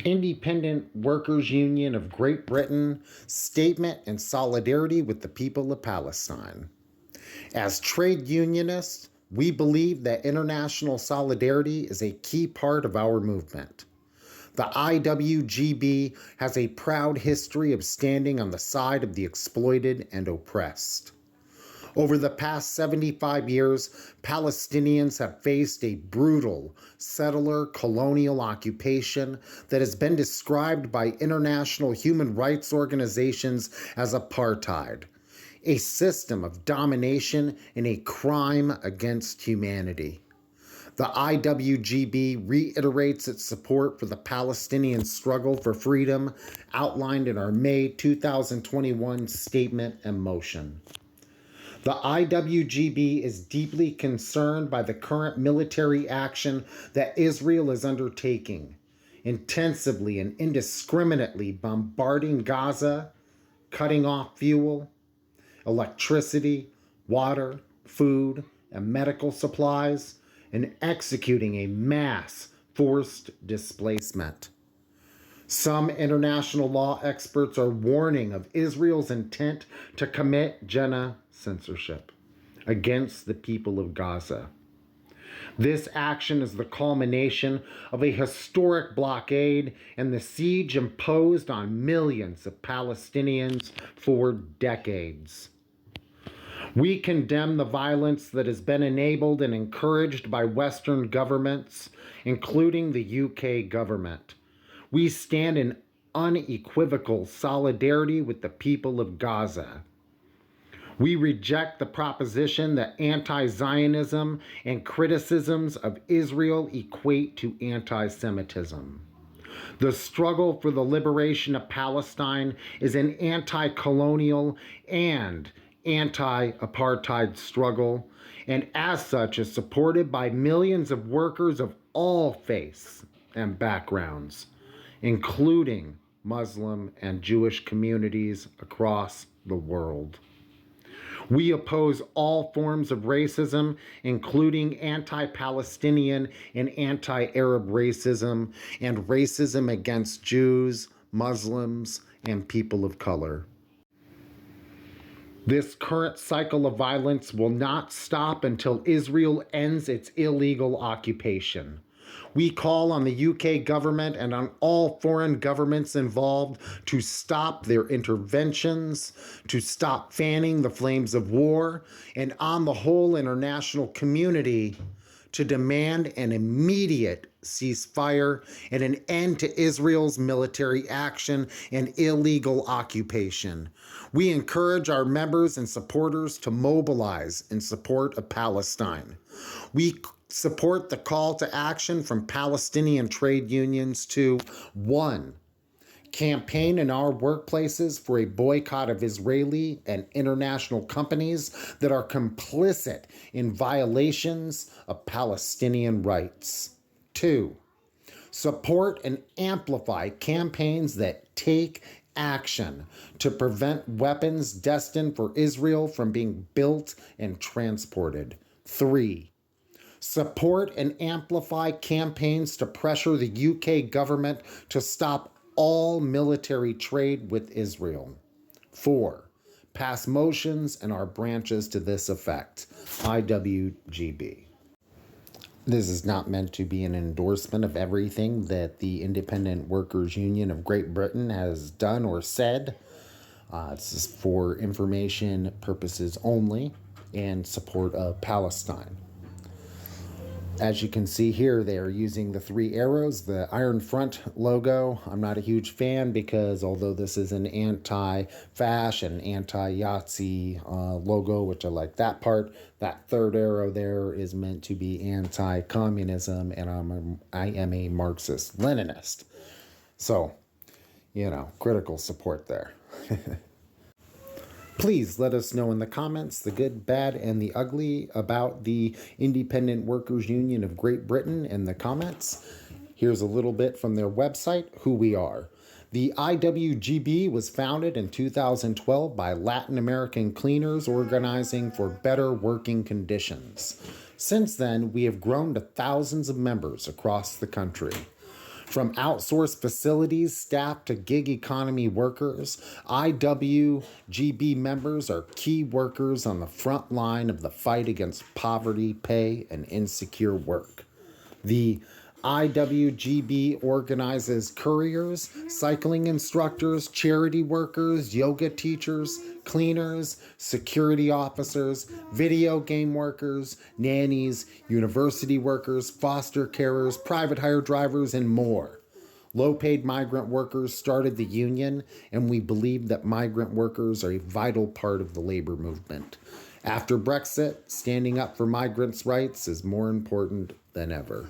Independent Workers' Union of Great Britain statement in solidarity with the people of Palestine. As trade unionists, we believe that international solidarity is a key part of our movement. The IWGB has a proud history of standing on the side of the exploited and oppressed. Over the past 75 years, Palestinians have faced a brutal settler colonial occupation that has been described by international human rights organizations as apartheid, a system of domination and a crime against humanity. The IWGB reiterates its support for the Palestinian struggle for freedom outlined in our May 2021 statement and motion. The IWGB is deeply concerned by the current military action that Israel is undertaking, intensively and indiscriminately bombarding Gaza, cutting off fuel, electricity, water, food, and medical supplies, and executing a mass forced displacement. Some international law experts are warning of Israel's intent to commit censorship against the people of Gaza. This action is the culmination of a historic blockade and the siege imposed on millions of Palestinians for decades. We condemn the violence that has been enabled and encouraged by Western governments, including the UK government. We stand in unequivocal solidarity with the people of Gaza. We reject the proposition that anti-Zionism and criticisms of Israel equate to anti-Semitism. The struggle for the liberation of Palestine is an anti-colonial and anti-apartheid struggle, and as such is supported by millions of workers of all faiths and backgrounds, including Muslim and Jewish communities across the world. We oppose all forms of racism, including anti-Palestinian and anti-Arab racism, and racism against Jews, Muslims, and people of color. This current cycle of violence will not stop until Israel ends its illegal occupation. We call on the UK government and on all foreign governments involved to stop their interventions, to stop fanning the flames of war, and on the whole international community to demand an immediate ceasefire and an end to Israel's military action and illegal occupation. We encourage our members and supporters to mobilize in support of Palestine. We support the call to action from Palestinian trade unions to 1. Campaign in our workplaces for a boycott of Israeli and international companies that are complicit in violations of Palestinian rights. 2. Support and amplify campaigns that take action to prevent weapons destined for Israel from being built and transported. 3. Support and amplify campaigns to pressure the UK government to stop all military trade with Israel. 4. Pass motions in our branches to this effect. IWGB. This is not meant to be an endorsement of everything that the Independent Workers' Union of Great Britain has done or said. This is for information purposes only and support of Palestine. As you can see here, they are using the 3 arrows, the Iron Front logo. I'm not a huge fan because although this is an anti-fash and anti-Yahtzee logo, which I like that part, that 3rd arrow there is meant to be anti-communism, and I am a Marxist-Leninist. So, critical support there. Please let us know in the comments the good, bad, and the ugly about the Independent Workers' Union of Great Britain in the comments. Here's a little bit from their website, who we are. The IWGB was founded in 2012 by Latin American cleaners organizing for better working conditions. Since then, we have grown to thousands of members across the country. From outsourced facilities staff to gig economy workers, IWGB members are key workers on the front line of the fight against poverty, pay, and insecure work. The IWGB organizes couriers, cycling instructors, charity workers, yoga teachers, cleaners, security officers, video game workers, nannies, university workers, foster carers, private hire drivers, and more. Low-paid migrant workers started the union, and we believe that migrant workers are a vital part of the labor movement. After Brexit, standing up for migrants' rights is more important than ever.